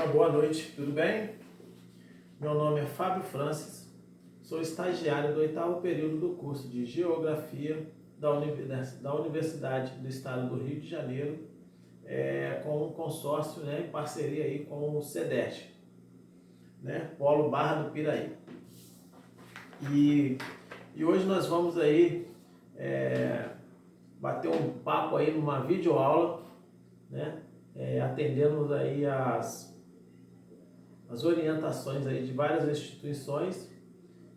Uma boa noite, tudo bem? Meu nome é Fábio Francis, sou estagiário do 8º período do curso de Geografia da Universidade do Estado do Rio de Janeiro, com um consórcio, em parceria aí com o CEDERJ, Polo Barra do Piraí. E hoje nós vamos aí bater um papo aí numa videoaula, atendendo aí as orientações aí de várias instituições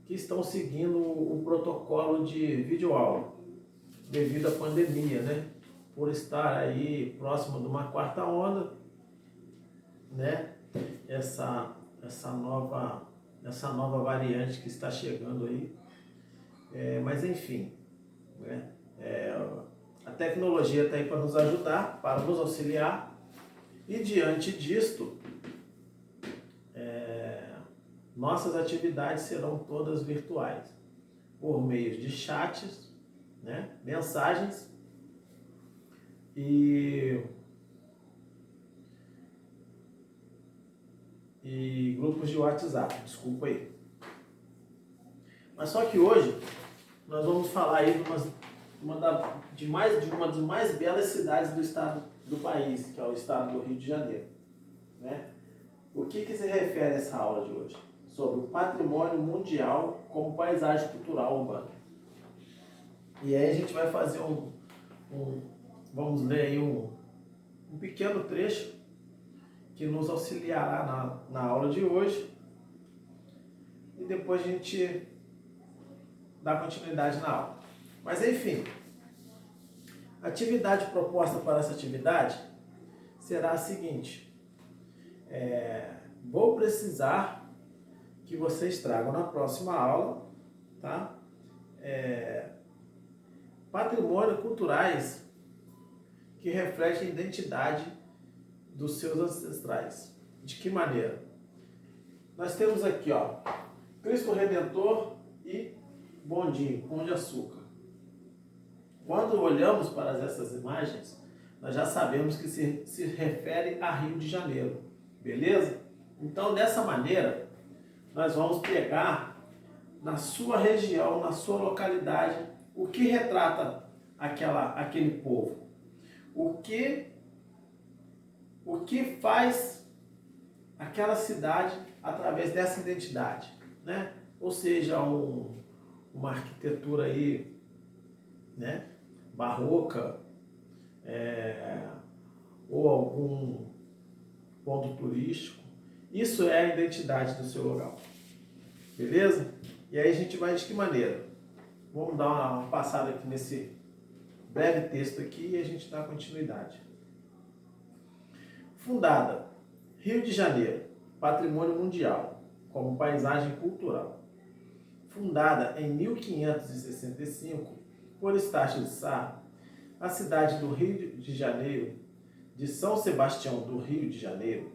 que estão seguindo o protocolo de videoaula devido à pandemia, por estar aí próximo de uma quarta onda, essa nova variante que está chegando aí, mas enfim, a tecnologia está aí para nos ajudar, para nos auxiliar, e diante disto, nossas atividades serão todas virtuais, por meio de chats, mensagens e grupos de WhatsApp, desculpa aí. Mas só que hoje nós vamos falar aí de uma das mais belas cidades do estado do país, que é o estado do Rio de Janeiro. O que se refere a essa aula de hoje? Sobre o patrimônio mundial como paisagem cultural urbana. E aí a gente vai fazer vamos ler aí um pequeno trecho que nos auxiliará na aula de hoje, e depois a gente dá continuidade na aula. Mas enfim, a atividade proposta para essa atividade será a seguinte: vou precisar que vocês tragam na próxima aula, patrimônios culturais que refletem a identidade dos seus ancestrais. De que maneira? Nós temos aqui, Cristo Redentor e Bondinho, Pão de Açúcar. Quando olhamos para essas imagens, nós já sabemos que se refere a Rio de Janeiro, beleza? Então, dessa maneira, nós vamos pegar na sua região, na sua localidade, o que retrata aquele povo, o que faz aquela cidade através dessa identidade, Ou seja, uma arquitetura aí, barroca, ou algum ponto turístico. Isso é a identidade do seu local, beleza? E aí a gente vai de que maneira? Vamos dar uma passada aqui nesse breve texto aqui e a gente dá continuidade. Fundada, Rio de Janeiro, patrimônio mundial, como paisagem cultural. Fundada em 1565 por Estácio de Sá, a cidade do Rio de Janeiro, de São Sebastião do Rio de Janeiro,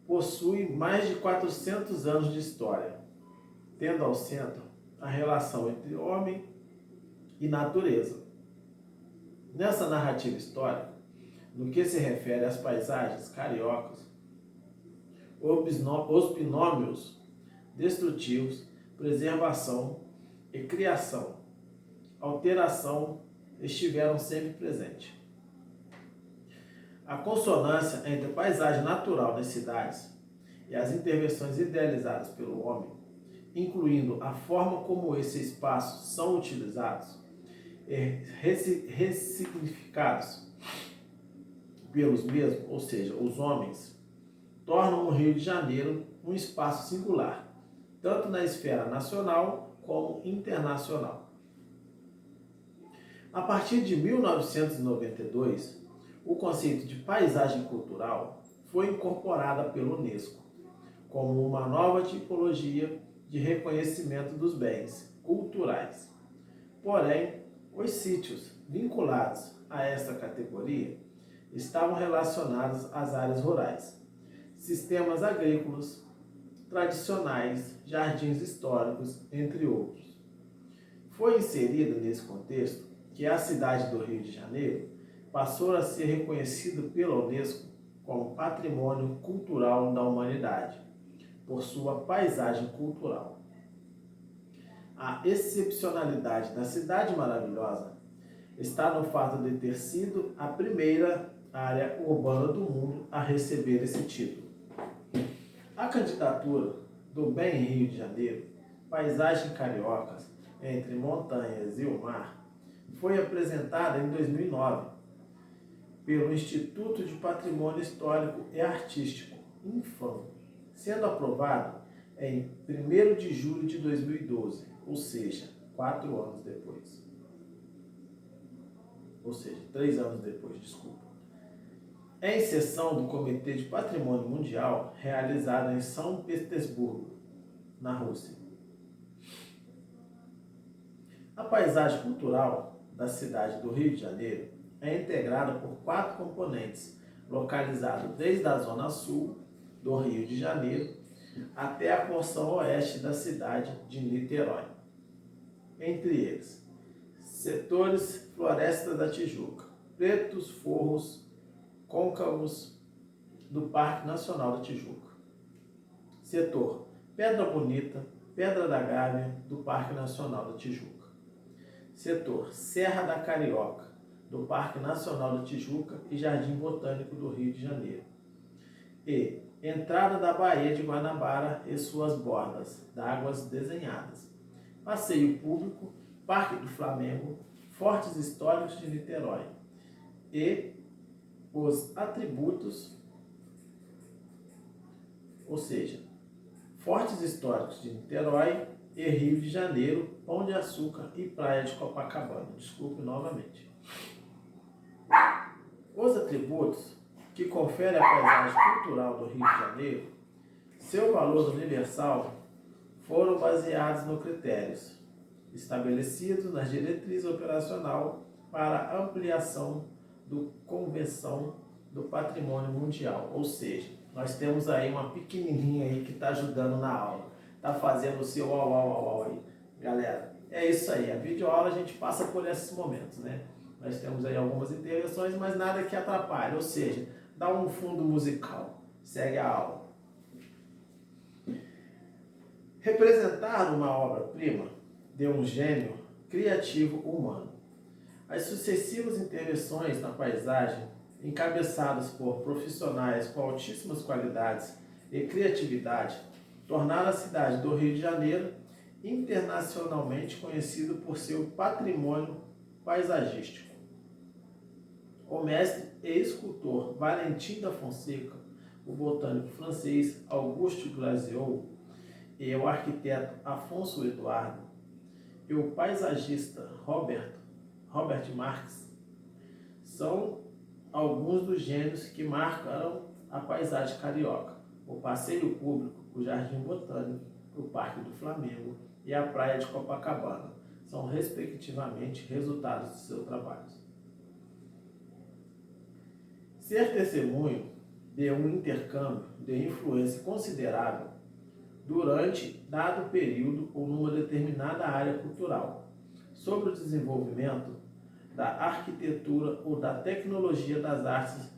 possui mais de 400 anos de história, tendo ao centro a relação entre homem e natureza. Nessa narrativa histórica, no que se refere às paisagens cariocas, os binômios destrutivos, preservação e criação, alteração estiveram sempre presentes. A consonância entre a paisagem natural das cidades e as intervenções idealizadas pelo homem, incluindo a forma como esses espaços são utilizados e ressignificados pelos mesmos, ou seja, os homens, tornam o Rio de Janeiro um espaço singular, tanto na esfera nacional como internacional. A partir de 1992, o conceito de paisagem cultural foi incorporado pela Unesco como uma nova tipologia de reconhecimento dos bens culturais. Porém, os sítios vinculados a esta categoria estavam relacionados às áreas rurais, sistemas agrícolas tradicionais, jardins históricos, entre outros. Foi inserido nesse contexto que a cidade do Rio de Janeiro passou a ser reconhecida pela Unesco como patrimônio cultural da humanidade, por sua paisagem cultural. A excepcionalidade da Cidade Maravilhosa está no fato de ter sido a primeira área urbana do mundo a receber esse título. A candidatura do Bem Rio de Janeiro, Paisagem Cariocas, entre montanhas e o mar, foi apresentada em 2009 pelo Instituto de Patrimônio Histórico e Artístico, INFAM, sendo aprovado em 1º de julho de 2012, ou seja, 4 anos depois. Ou seja, 3 anos depois, desculpa. Em sessão do Comitê de Patrimônio Mundial, realizada em São Petersburgo, na Rússia. A paisagem cultural da cidade do Rio de Janeiro é integrada por 4 componentes, localizados desde a zona sul do Rio de Janeiro até a porção oeste da cidade de Niterói. Entre eles, setores Floresta da Tijuca, Pretos Forros Côncavos do Parque Nacional da Tijuca. Setor Pedra Bonita, Pedra da Gávea do Parque Nacional da Tijuca. Setor Serra da Carioca, do Parque Nacional da Tijuca e Jardim Botânico do Rio de Janeiro. E entrada da Baía de Guanabara e suas bordas d'águas desenhadas. Passeio público, Parque do Flamengo, Fortes Históricos de Niterói. E os atributos, ou seja, Fortes Históricos de Niterói e Rio de Janeiro, Pão de Açúcar e Praia de Copacabana. Desculpe novamente. Os atributos que conferem a paisagem cultural do Rio de Janeiro, seu valor universal, foram baseados nos critérios estabelecidos nas diretrizes operacional para a ampliação do Convenção do Patrimônio Mundial. Ou seja, nós temos aí uma pequenininha aí que está ajudando na aula. Está fazendo o seu au aí. Galera, é isso aí. A videoaula a gente passa por esses momentos, né? Nós temos aí algumas intervenções, mas nada que atrapalhe. Ou seja, dá um fundo musical. Segue a aula. Representar uma obra-prima de um gênio criativo humano. As sucessivas intervenções na paisagem, encabeçadas por profissionais com altíssimas qualidades e criatividade, tornaram a cidade do Rio de Janeiro internacionalmente conhecido por seu patrimônio paisagístico. O mestre e escultor Valentim da Fonseca, o botânico francês Auguste Glazeau e o arquiteto Afonso Eduardo e o paisagista Robert Marx são alguns dos gênios que marcaram a paisagem carioca. O passeio público, o Jardim Botânico, o Parque do Flamengo e a Praia de Copacabana são, respectivamente, resultados de seu trabalho. Ser testemunho de um intercâmbio de influência considerável durante dado período ou numa determinada área cultural, sobre o desenvolvimento da arquitetura ou da tecnologia das artes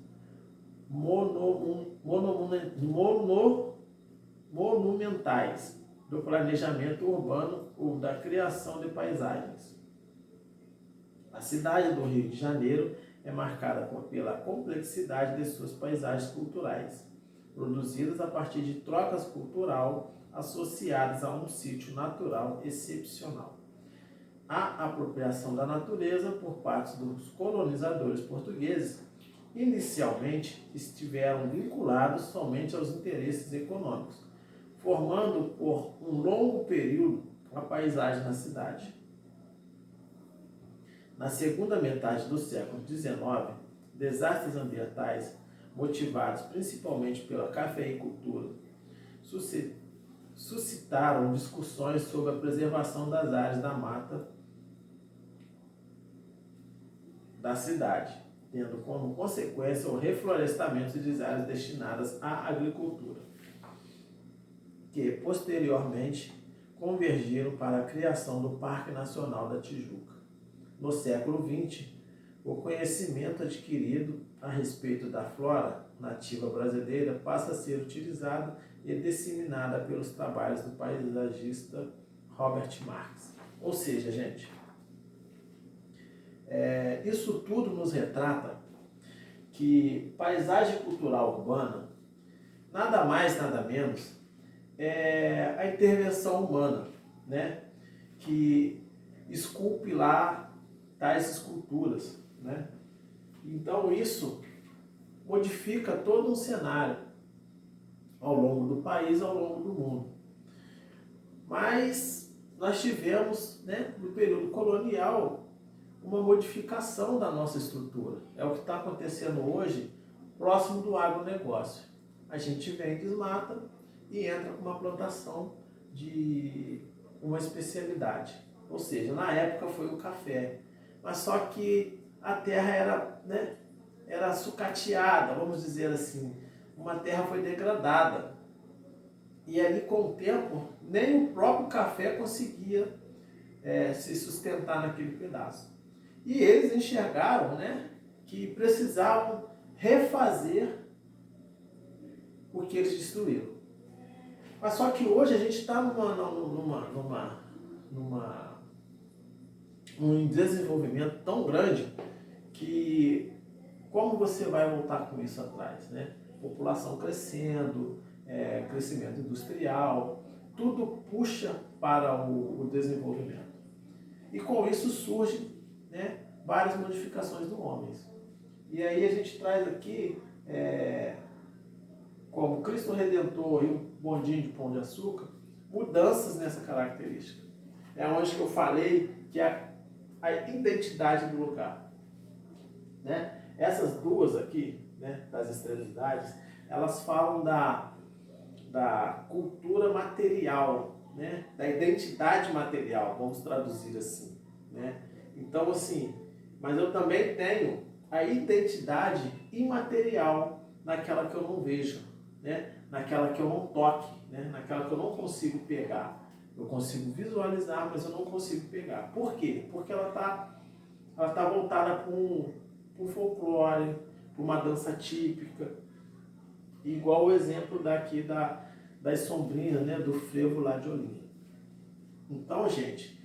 monumentais, do planejamento urbano ou da criação de paisagens. A cidade do Rio de Janeiro é marcada pela complexidade de suas paisagens culturais, produzidas a partir de trocas cultural associadas a um sítio natural excepcional. A apropriação da natureza por parte dos colonizadores portugueses inicialmente estiveram vinculados somente aos interesses econômicos, formando por um longo período a paisagem na cidade. Na segunda metade do século XIX, desastres ambientais, motivados principalmente pela cafeicultura, suscitaram discussões sobre a preservação das áreas da mata da cidade, tendo como consequência o reflorestamento de áreas destinadas à agricultura, que posteriormente convergiram para a criação do Parque Nacional da Tijuca. No século XX, o conhecimento adquirido a respeito da flora nativa brasileira passa a ser utilizada e disseminada pelos trabalhos do paisagista Robert Marx. Ou seja, gente, isso tudo nos retrata que paisagem cultural urbana nada mais, nada menos é a intervenção humana, né? Que esculpe lá tais esculturas, né? Então isso modifica todo um cenário ao longo do país, ao longo do mundo. Mas nós tivemos, né, no período colonial, uma modificação da nossa estrutura. É o que está acontecendo hoje, próximo do agronegócio. A gente vem, desmata e entra com uma plantação de uma especialidade. Ou seja, na época foi o café. Mas só que a terra era, né, era sucateada, vamos dizer assim. Uma terra foi degradada. E ali, com o tempo, nem o próprio café conseguia se sustentar naquele pedaço. E eles enxergaram, né, que precisavam refazer o que eles destruíram. Mas só que hoje a gente está num desenvolvimento tão grande que como você vai voltar com isso atrás, né? População crescendo, crescimento industrial, tudo puxa para o desenvolvimento. E com isso surgem, né, várias modificações do homem. E aí a gente traz aqui, como Cristo Redentor e o bondinho de Pão de Açúcar, mudanças nessa característica. É onde que eu falei que é a identidade do lugar, né? Essas duas aqui, né, das extremidades, elas falam da cultura material, né, da identidade material, vamos traduzir assim, né? Então, assim, mas eu também tenho a identidade imaterial naquela que eu não vejo, né? Naquela que eu não toque, né? Naquela que eu não consigo pegar. Eu consigo visualizar, mas eu não consigo pegar. Por quê? Porque ela tá voltada para um folclore, para uma dança típica, igual o exemplo daqui das sombrinhas, né? Do frevo lá de Olinda. Então, gente,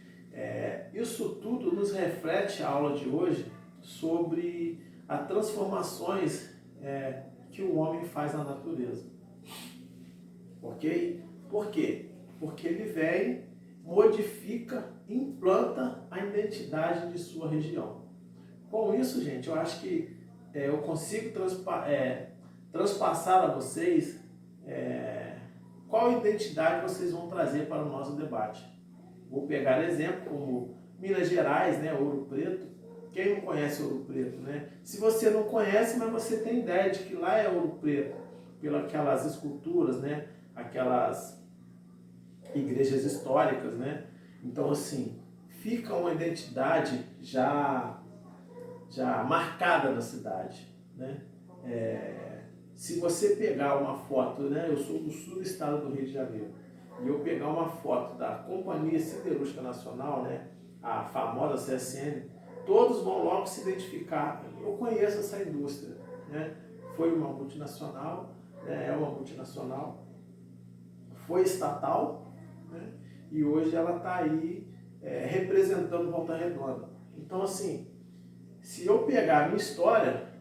isso tudo nos reflete a aula de hoje sobre as transformações que o homem faz na natureza. Ok? Por quê? Porque ele vem, modifica, implanta a identidade de sua região. Com isso, gente, eu acho que eu consigo transpassar a vocês qual identidade vocês vão trazer para o nosso debate. Vou pegar exemplo como Minas Gerais, né, Ouro Preto. Quem não conhece Ouro Preto, né? Se você não conhece, mas você tem ideia de que lá é Ouro Preto, pelas aquelas esculturas, né, aquelas igrejas históricas, né? Então, assim, fica uma identidade já marcada na cidade, né? Se você pegar uma foto, né, eu sou do sul do estado do Rio de Janeiro, e eu pegar uma foto da Companhia Siderúrgica Nacional, né, a famosa CSN, todos vão logo se identificar. Eu conheço essa indústria, né? Foi uma multinacional, né, é uma multinacional, foi estatal, né, e hoje ela está aí representando Volta Redonda. Então, assim, se eu pegar a minha história,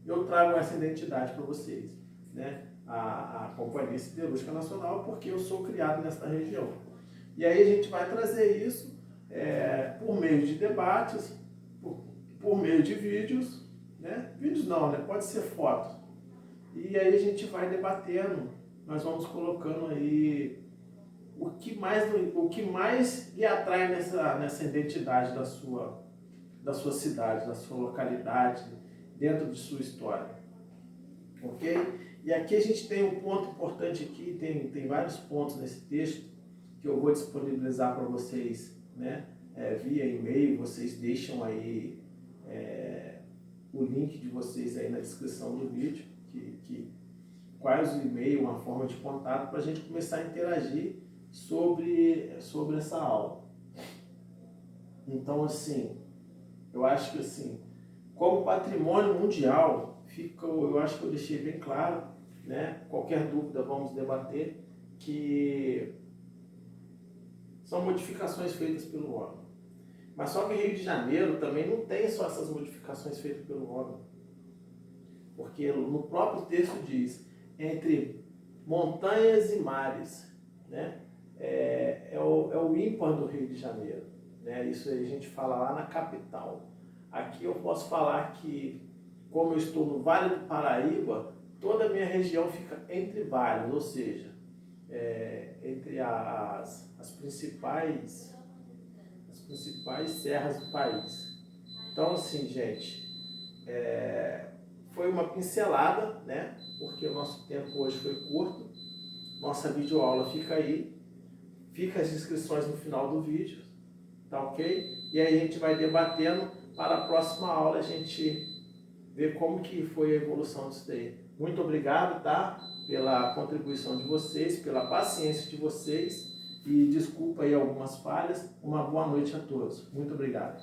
eu trago essa identidade para vocês, né? A Companhia Siderúrgica Nacional, porque eu sou criado nesta região. E aí a gente vai trazer isso por meio de debates, por meio de vídeos, né? Vídeos não, né? Pode ser fotos. E aí a gente vai debatendo, nós vamos colocando aí o que mais lhe atrai nessa identidade da sua cidade, da sua localidade, dentro de sua história. Ok? E aqui a gente tem um ponto importante aqui, tem vários pontos nesse texto que eu vou disponibilizar para vocês, né? Via e-mail, vocês deixam aí o link de vocês aí na descrição do vídeo, quais o e-mail, uma forma de contato, para a gente começar a interagir sobre essa aula. Então, assim, eu acho que, assim, como patrimônio mundial, eu acho que eu deixei bem claro, né? Qualquer dúvida vamos debater, que são modificações feitas pelo órgão. Mas só que Rio de Janeiro também não tem só essas modificações feitas pelo órgão. Porque no próprio texto diz, entre montanhas e mares, né? É o ímpar do Rio de Janeiro, né? Isso aí a gente fala lá na capital. Aqui eu posso falar que, como eu estou no Vale do Paraíba, toda a minha região fica entre vales, ou seja, entre as principais serras do país. Então, assim, gente, foi uma pincelada, né? Porque o nosso tempo hoje foi curto. Nossa videoaula fica aí. Fica as inscrições no final do vídeo, tá ok? E aí a gente vai debatendo para a próxima aula a gente ver como que foi a evolução disso daí. Muito obrigado, tá? Pela contribuição de vocês, pela paciência de vocês e desculpa aí algumas falhas. Uma boa noite a todos. Muito obrigado.